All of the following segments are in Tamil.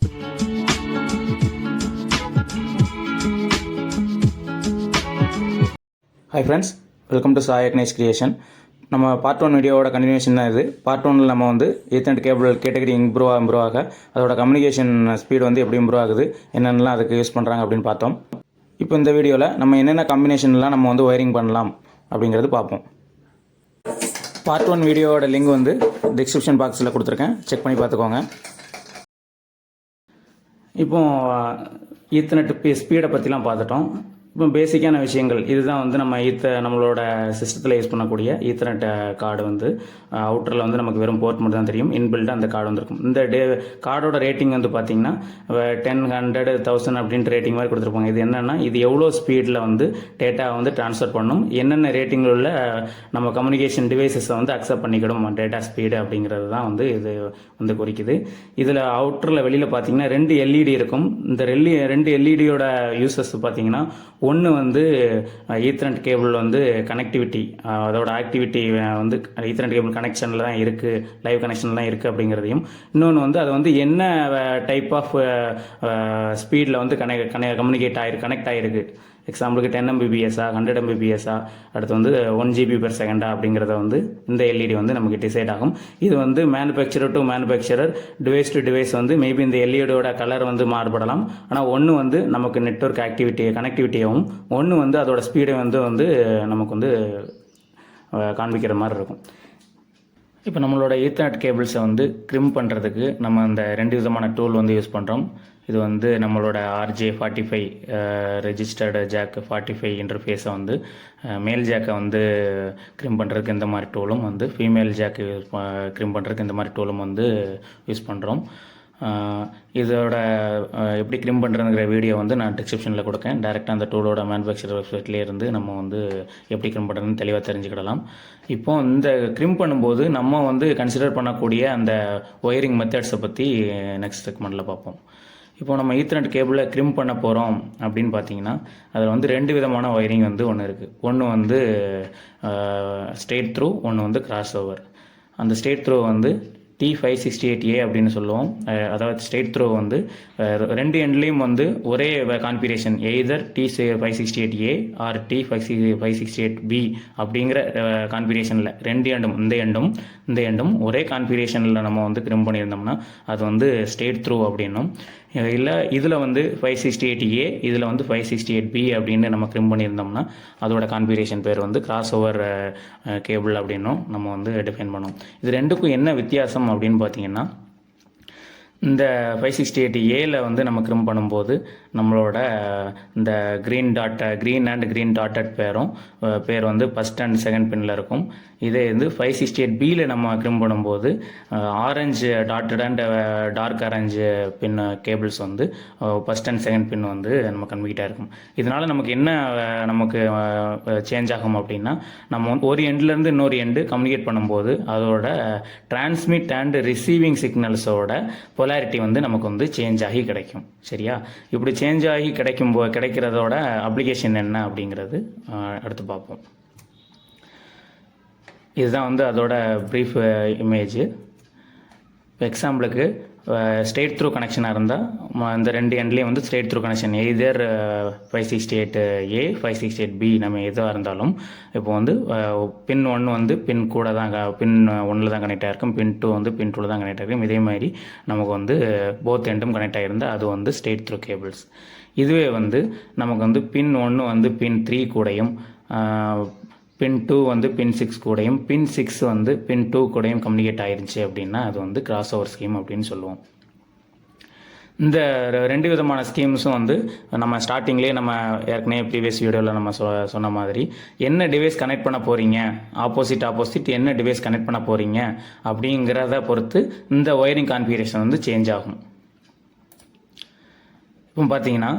Hi friends, welcome to Sai Agnesh creation. நம்ம பார்ட் 1 வீடியோவோட கண்டினியூஷன் தான் இது. பார்ட் 1ல் நம்ம வந்து ஈத்தர்நெட் கேபிள் கேட்டகரி இம்ப்ரூவ் ஆக அதோட கம்யூனிகேஷன் ஸ்பீடு வந்து எப்படி இம்ப்ரூவ் ஆகுது, என்னென்னலாம் அதுக்கு யூஸ் பண்ணுறாங்க அப்படின்னு பார்த்தோம். இப்போ இந்த வீடியோவில் நம்ம என்னென்ன காம்பினேஷன்லாம் நம்ம வந்து ஒயரிங் பண்ணலாம் அப்படிங்கிறது பார்ப்போம். பார்ட் 1 வீடியோவோட லிங்க் வந்து டிஸ்கிரிப்ஷன் பாக்ஸில் கொடுத்துருக்கேன், செக் பண்ணி பார்த்துக்கோங்க. இப்போ ஈத்தர்நெட் ஸ்பீடை பற்றிலாம் பார்த்துட்டோம். இப்போ பேசிக்கான விஷயங்கள் இதுதான் வந்து நம்ம நம்மளோட சிஸ்டத்தில் யூஸ் பண்ணக்கூடிய ஈத்தர்நெட் கார்டு வந்து அவுட்டரில் வந்து நமக்கு வெறும் போர்ட் மட்டும் தான் தெரியும். இன்பில்டாக அந்த கார்டு வந்துருக்கும். இந்த கார்டோட ரேட்டிங் வந்து பார்த்திங்கன்னா 10, 100, 1000 அப்படின்ட்டு ரேட்டிங் மாதிரி கொடுத்துருப்பாங்க. இது என்னென்னா இது எவ்வளோ ஸ்பீடில் வந்து டேட்டா வந்து ட்ரான்ஸ்ஃபர் பண்ணணும், என்னென்ன ரேட்டிங்கில் உள்ள நம்ம கம்யூனிகேஷன் டிவைசஸை வந்து அக்செப்ட் பண்ணிக்கிடும் டேட்டா ஸ்பீடு அப்படிங்கிறது தான் வந்து இது வந்து குறிக்குது. இதில் அவுட்டரில் வெளியில் பார்த்திங்கன்னா 2 LED இருக்கும். இந்த 2 LEDயோட யூசஸ் பார்த்திங்கன்னா ஒன்று வந்து ஈத்தர்நெட் கேபிள் வந்து கனெக்டிவிட்டி, அதோட ஆக்டிவிட்டி வந்து ஈத்தர்நெட் கேபிள் கனெக்ஷனில் தான் இருக்குது, லைவ் கனெக்ஷனில் தான் இருக்குது அப்படிங்கிறதையும், இன்னொன்று வந்து அது வந்து என்ன டைப் ஆஃப் ஸ்பீடில் வந்து கனெக்ட் ஆகிருக்கு. எக்ஸாம்பிளுக்கு 10 Mbps, 100 Mbps, அடுத்து வந்து 1 GB/s அப்படிங்கிறத வந்து இந்த எல்இடி வந்து நமக்கு டிசைட் ஆகும். இது வந்து manufacturer to manufacturer, device to device வந்து மேபி இந்த எல்இடியோட கலர் வந்து மாறுபடலாம். ஆனால் ஒன்று வந்து நமக்கு நெட்வொர்க் கனெக்டிவிட்டியாகவும், ஒன்று வந்து அதோட ஸ்பீடை வந்து நமக்கு வந்து காண்பிக்கிற மாதிரி இருக்கும். இப்போ நம்மளோட ஈத்தர்நெட் கேபிள்ஸை வந்து கிரிம் பண்ணுறதுக்கு நம்ம அந்த 2 விதமான டூல் வந்து யூஸ் பண்ணுறோம். இது வந்து நம்மளோட RJ45 ரெஜிஸ்டர்டு ஜாக் 45 இன்டர்ஃபேஸை வந்து மேல் ஜாக்கை வந்து கிரிம் பண்ணுறதுக்கு இந்த மாதிரி டூலும் வந்து ஃபீமேல் ஜாக்கு கிரிம் பண்ணுறதுக்கு இந்த மாதிரி டூலும் வந்து யூஸ் பண்ணுறோம். இதோட எப்படி கிரிம் பண்ணுறதுங்கிற வீடியோ வந்து நான் டிஸ்கிரிப்ஷனில் கொடுக்கேன். டேரெக்டாக அந்த டூலோட மேனுஃபேக்சரர் வெப்சைட்லேயே இருந்து நம்ம வந்து எப்படி கிரிம் பண்ணுறதுன்னு தெளிவாக தெரிஞ்சுக்கிடலாம். இப்போ இந்த கிரிம் பண்ணும்போது நம்ம வந்து கன்சிடர் பண்ணக்கூடிய அந்த ஒயரிங் மெத்தட்ஸை பற்றி நெக்ஸ்ட் செக்மெண்ட்டில் பார்ப்போம். இப்போ நம்ம ஈத்தர்நெட் கேபிளில் கிரிம் பண்ண போகிறோம் அப்படின்னு பார்த்தீங்கன்னா அதில் வந்து 2 விதமான ஒயரிங் வந்து ஒன்று இருக்குது. ஒன்று வந்து ஸ்ட்ரெயிட் த்ரூ, ஒன்று வந்து கிராஸ் ஓவர். அந்த ஸ்ட்ரெயிட் த்ரூ வந்து T-568A அப்படின்னு சொல்லுவோம். அதாவது ஸ்ட்ரெயிட் த்ரோ வந்து 2 எண்ட்லேயும் வந்து ஒரே configuration, either T-568A R T-568B அப்படிங்கிற கான்ஃபிகரேஷனில் 2 எண்டும் இந்த எண்டும் ஒரே கான்ஃபிகரேஷனில் நம்ம வந்து கிரிம் பண்ணியிருந்தோம்னா அது வந்து ஸ்ட்ரெயிட் த்ரூ அப்படின்னும், இல்லை இதில் வந்து 568A இதில் வந்து 568B அப்படின்னு நம்ம கிரிம் பண்ணியிருந்தோம்னா அதோட கான்ஃபிகரேஷன் பேர் வந்து கிராஸ் ஓவர் கேபிள் அப்படின்னும் நம்ம வந்து டிஃபைன் பண்ணோம். இது ரெண்டுக்கும் என்ன வித்தியாசம் அப்படின்னு பார்த்தீங்கன்னா, இந்த 568A வந்து நம்ம கிரிம் பண்ணும்போது நம்மளோட இந்த க்ரீன் அண்ட் க்ரீன் டாட்டட் பேர் வந்து ஃபஸ்ட் அண்ட் செகண்ட் பின்னில் இருக்கும். இதே வந்து 568B நம்ம கிரிம் பண்ணும்போது orange dotted and dark orange pin cables வந்து ஃபஸ்ட் அண்ட் செகண்ட் பின் வந்து நம்ம கன்வீட்டாக இருக்கும். இதனால் நமக்கு என்ன சேஞ்ச் ஆகும் அப்படின்னா, நம்ம ஒரு எண்ட்லேருந்து இன்னொரு எண்டு கம்யூனிகேட் பண்ணும்போது அதோட டிரான்ஸ்மிட் அண்ட் ரிசீவிங் சிக்னல்ஸோட பொலாரிட்டி வந்து நமக்கு வந்து சேஞ்ச் ஆகி கிடைக்கும். சரியா? இப்படி சேஞ்ச் ஆகி கிடைக்கிறதோட அப்ளிகேஷன் என்ன அப்படிங்கிறது அடுத்து பார்ப்போம். இதுதான் வந்து அதோட ப்ரீஃப் இமேஜ். எக்ஸாம்பிளுக்கு ஸ்ட்ரெயிட் த்ரூ கனெக்ஷனாக இருந்தால் இந்த 2 எண்ட்லேயும் வந்து straight through connection, either 568A 568B நம்ம எதுவாக இருந்தாலும், இப்போ வந்து பின் 1 வந்து பின் 1 தான் கனெக்ட் ஆகிருக்கும், பின் 2 வந்து பின் 2 தான் கனெக்ட் ஆகிருக்கும். இதே மாதிரி நமக்கு வந்து போத் எண்டும் கனெக்ட் ஆகிருந்தால் அது வந்து ஸ்ட்ரெயிட் த்ரூ கேபிள்ஸ். இதுவே வந்து நமக்கு வந்து பின் 1 வந்து பின் 3 கூடையும், பின் 2 வந்து பின் 6 கூடையும், பின் 6 வந்து பின் 2 கூடையும் கம்யூனிகேட் ஆயிருந்துச்சு அப்படின்னா அது வந்து கிராஸ் ஓவர் ஸ்கீம் அப்படின்னு சொல்லுவோம். இந்த 2 விதமான ஸ்கீம்ஸும் வந்து நம்ம ஸ்டார்டிங்லேயே நம்ம ஏற்கனவே ப்ரீவியஸ் வீடியோவில் நம்ம சொன்ன மாதிரி என்ன டிவைஸ் கனெக்ட் பண்ண போகிறீங்க, ஆப்போசிட் என்ன டிவைஸ் கனெக்ட் பண்ண போகிறீங்க அப்படிங்கிறத பொறுத்து இந்த ஒயரிங் கான்ஃபிகரேஷன் வந்து சேஞ்ச் ஆகும். இப்போ பார்த்தீங்கன்னா,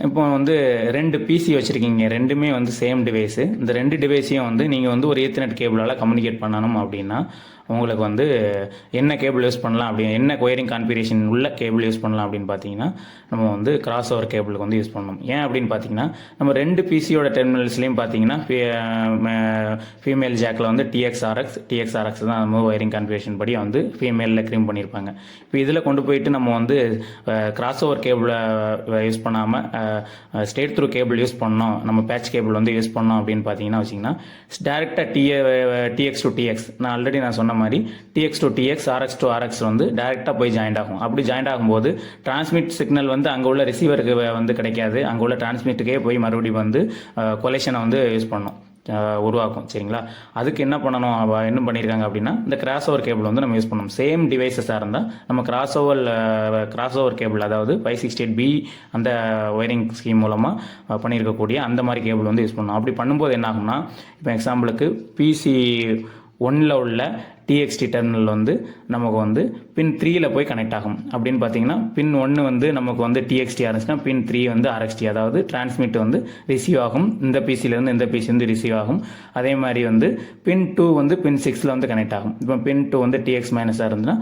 இப்போ வந்து 2 PC வச்சுருக்கீங்க, ரெண்டுமே வந்து சேம் டிவைஸு. இந்த 2 டிவைஸையும் வந்து நீங்கள் வந்து ஒரு ஈத்தர்நெட் கேபிளால் கம்யூனிகேட் பண்ணணும் அப்படின்னா உங்களுக்கு வந்து என்ன கேபிள் யூஸ் பண்ணலாம் என்ன ஒயரிங் கான்ஃபிகரேஷன் உள்ள கேபிள் யூஸ் பண்ணலாம் அப்படின்னு பார்த்தீங்கன்னா நம்ம வந்து கிராஸ் ஓவர் கேபிளுக்கு வந்து யூஸ் பண்ணணும். ஏன் அப்படின்னு பார்த்தீங்கன்னா நம்ம 2 பிசியோட டெர்மினல்ஸ்லையும் பார்த்தீங்கன்னா ஃபீமேல் ஜாக்கில் வந்து டிஎக்ஸ்ஆர்எக்ஸ் தான் நம்ம ஒயரிங் கான்ஃபிகரேஷன் படி வந்து ஃபீமேலில் க்ரீம் பண்ணியிருப்பாங்க. இப்போ இதில் கொண்டு போயிட்டு நம்ம வந்து கிராஸ் ஓவர் கேபிளை யூஸ் பண்ணாமல் ஸ்ட்ரெயிட் த்ரூ கேபிள் யூஸ் பண்ணோம், நம்ம பேட்ச் கேபிள் வந்து யூஸ் பண்ணோம் அப்படின்னு பார்த்தீங்கன்னா வச்சிங்கன்னா டேரெக்டாக டிஎக்ஸ் டு டிஎக்ஸ் நான் சொன்ன மாதிரி TX to TX RX to RX வந்து டேரெக்டாக போய் ஜாயிண்ட் ஆகும். அப்படி ஜாயிண்ட் ஆகும்போது டிரான்ஸ்மிட் சிக்னல் வந்து அங்கே உள்ள ரிசீவருக்கு வந்து கிடைக்காது, அங்கே உள்ள டிரான்ஸ்மிட்டுக்கே போய் மறுபடியும் வந்து கொலேஷனை வந்து யூஸ் பண்ணும், உருவாக்கும். சரிங்களா? அதுக்கு என்ன பண்ணணும், என்ன பண்ணியிருக்காங்க அப்படின்னா இந்த கிராஸ் ஓவர் கேபிள் வந்து நம்ம யூஸ் பண்ணணும். சேம் டிவைசஸாக இருந்தால் நம்ம கிராஸ் ஓவர் கேபிள், அதாவது 568B அந்த ஒயரிங் ஸ்கீம் மூலமாக பண்ணியிருக்கக்கூடிய அந்த மாதிரி கேபிள் வந்து யூஸ் பண்ணணும். அப்படி பண்ணும்போது என்ன ஆகும்னா, இப்போ எக்ஸாம்பிளுக்கு PC 1ல் உள்ள டிஎக்ஸ்டி டெர்மினல் வந்து நமக்கு வந்து பின் 3ல் போய் கனெக்ட் ஆகும். அப்படின்னு பார்த்தீங்கன்னா பின் 1 வந்து நமக்கு வந்து டிஎக்ஸ்டி இருந்துச்சுன்னா பின் 3 வந்து ஆர்எக்ஸ்டி, அதாவது டிரான்ஸ்மிட் வந்து ரிசீவ் ஆகும், இந்த பிசிலேருந்து இந்த பிசி வந்து ரிசீவ் ஆகும். அதே மாதிரி வந்து பின் 2 வந்து பின் 6ல் வந்து கனெக்ட் ஆகும். இப்போ பின் 2 வந்து டிஎக்ஸ் மைனஸாக இருந்துன்னா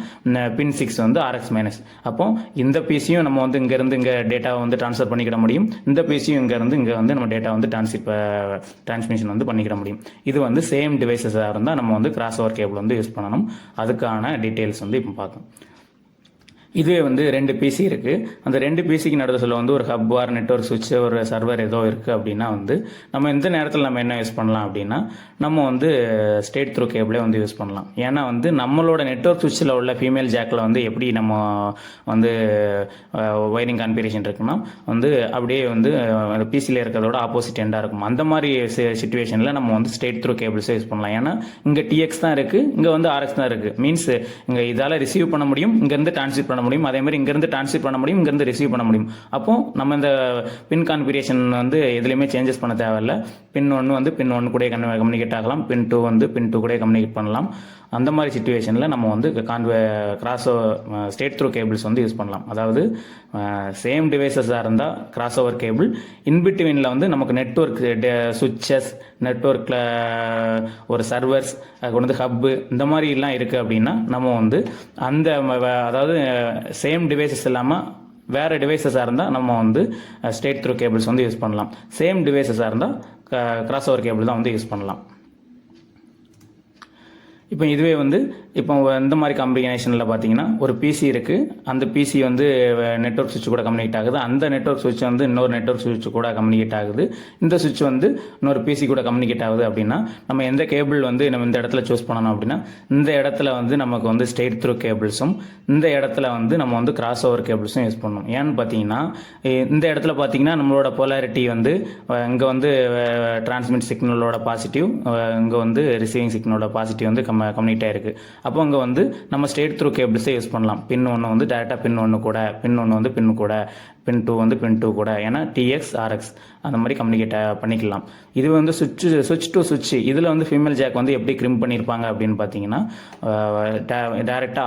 பின் 6 வந்து ஆர்எக்ஸ் மைனஸ். அப்போ இந்த பிசியும் நம்ம வந்து இங்கேருந்து இங்கே டேட்டாவை வந்து ட்ரான்ஸ்ஃபர் பண்ணிக்கிட முடியும், இந்த பிசியும் இங்கேருந்து இங்கே வந்து நம்ம டேட்டா வந்து டிரான்ஸ்மிஷன் வந்து பண்ணிக்கிட முடியும். இது வந்து சேம் டிவைசஸாக இருந்தால் நம்ம வந்து கிராஸ் ஓவர் கேபிள் வந்து யூஸ் பண்ணணும். அதுக்கான டீட்டெயில்ஸ் வந்து இப்போ பார்க்கலாம். இதுவே வந்து 2 பிசி இருக்குது. அந்த 2 பிசிக்கு நடுவில் வந்து ஒரு ஹப் ஆர் நெட்வொர்க் சுவிட்ச் ஒரு சர்வர் ஏதோ இருக்குது அப்படின்னா வந்து நம்ம இந்த நேரத்தில் நம்ம என்ன யூஸ் பண்ணலாம் அப்படின்னா நம்ம வந்து ஸ்ட்ரெயிட் த்ரூ கேபிளே வந்து யூஸ் பண்ணலாம். ஏன்னா வந்து நம்மளோட நெட்வொர்க் சுவிட்சில் உள்ள ஃபீமேல் ஜாக்கில் வந்து எப்படி நம்ம வந்து ஒயரிங் கான்ஃபிகரேஷன் இருக்குன்னா வந்து அப்படியே வந்து பிசியில் இருக்கிறதோட ஆப்போசிட் எண்டாக இருக்கும். அந்த மாதிரி சிச்சுவேஷனில் நம்ம வந்து ஸ்ட்ரெயிட் த்ரூ கேபிள்ஸே யூஸ் பண்ணலாம். ஏன்னா இங்கே டிஎக்ஸ் தான் இருக்குது, இங்கே வந்து ஆர்எக்ஸ் தான் இருக்குது. மீன்ஸ் இங்கே இதால் ரிசீவ் பண்ண முடியும், இங்கேருந்து டிரான்ஸ்மிட் பண்ண முடியும், அதே மாதிரி இங்கிருந்து டிரான்ஸ்மிட் பண்ண முடியும், இங்கிருந்து ரிசீவ் பண்ண முடியும். அப்போ நம்ம இந்த பின் கான்ஃபிகரேஷன் வந்து எதுலையுமே சேஞ்சஸ் பண்ண தேவையில்ல. பின் 1 வந்து பின் 1 கூட கம்யூனிகேட் ஆகலாம், பின் 2 வந்து பின் 2 கூட கம்யூனிகேட் பண்ணலாம். அந்த மாதிரி சிச்சுவேஷனில் நம்ம வந்து ஸ்ட்ரெயிட் த்ரூ கேபிள்ஸ் வந்து யூஸ் பண்ணலாம். அதாவது சேம் டிவைசஸாக இருந்தால் கிராஸ் ஓவர் கேபிள், இன்பிட்வீனில் வந்து நமக்கு நெட்வொர்க் சுவிட்சஸ், நெட்வொர்க்கில் ஒரு சர்வர்ஸ், அதுக்கு வந்து ஹப்பு, இந்த மாதிரிலாம் இருக்குது அப்படின்னா நம்ம வந்து அந்த அதாவது சேம் டிவைசஸ் இல்லாமல் வேறு டிவைசஸாக இருந்தால் நம்ம வந்து ஸ்ட்ரெயிட் த்ரூ கேபிள்ஸ் வந்து யூஸ் பண்ணலாம். சேம் டிவைசஸாக இருந்தால் கிராஸ் ஓவர் கேபிள் தான் வந்து யூஸ் பண்ணலாம். இப்போ இதுவே வந்து இப்போ இந்த மாதிரி காம்பினேஷனில் பார்த்தீங்கன்னா ஒரு பிசி இருக்குது, அந்த பிசி வந்து நெட்வொர்க் சுவிட்ச் கூட கம்யூனிகேட் ஆகுது, அந்த நெட்வொர்க் சுவிட்ச் வந்து இன்னொரு நெட்வொர்க் சுவிட்ச் கூட கம்யூனிகேட் ஆகுது, இந்த சுவிட்ச் வந்து இன்னொரு பிசி கூட கம்யூனிகேட் ஆகுது அப்படின்னா நம்ம எந்த கேபிள் வந்து நம்ம இந்த இடத்துல சூஸ் பண்ணணும் அப்படின்னா இந்த இடத்துல வந்து நமக்கு வந்து ஸ்ட்ரெயிட் த்ரூ கேபிள்ஸும் இந்த இடத்துல வந்து நம்ம வந்து கிராஸ் ஓவர் கேபிள்ஸும் யூஸ் பண்ணணும். ஏன்னு பார்த்தீங்கன்னா இந்த இடத்துல பார்த்தீங்கன்னா நம்மளோட போலாரிட்டி வந்து இங்கே வந்து டிரான்ஸ்மிட் சிக்னலோட பாசிட்டிவ், இங்கே வந்து ரிசீவிங் சிக்னலோட பாசிட்டிவ் வந்து கம்யூனிகேட் ஆயிருக்கு. அப்போ அங்கே வந்து நம்ம ஸ்ட்ரெயிட் த்ரூ கேபிள்ஸே யூஸ் பண்ணலாம். பின் 1 வந்து டேரெக்டாக பின் 1 கூட, பின் 1 வந்து பின் கூட, பின் 2 வந்து பின் 2 கூட, ஏன்னா டிஎக்ஸ் ஆர்எக்ஸ் அந்த மாதிரி கம்யூனிகேட் பண்ணிக்கலாம். இது வந்து சுவிட்ச் டு சுவிட்ச். இதில் வந்து ஃபீமேல் ஜாக் வந்து எப்படி கிரிம் பண்ணியிருப்பாங்க அப்படின்னு பார்த்தீங்கன்னா டேரெக்டாக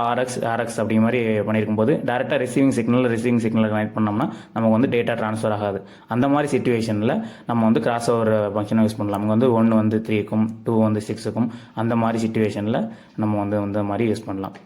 ஆர்எக்ஸ் அப்படி மாதிரி பண்ணியிருக்கும்போது டேரெக்டாக ரிசீவிங் சிக்னல் கனெக்ட் பண்ணோம்னா நமக்கு வந்து டேட்டா ட்ரான்ஸ்ஃபர் ஆகாது. அந்த மாதிரி சிச்சுவேஷனில் நம்ம வந்து கிராஸ் ஓவர் ஃபங்க்ஷனை யூஸ் பண்ணலாம். நமக்கு வந்து 1 வந்து 3க்கும் 2 வந்து 6க்கும் அந்த மாதிரி சிச்சுவேஷனில் நம்ம வந்து இந்த மாதிரி யூஸ் பண்ணலாம்.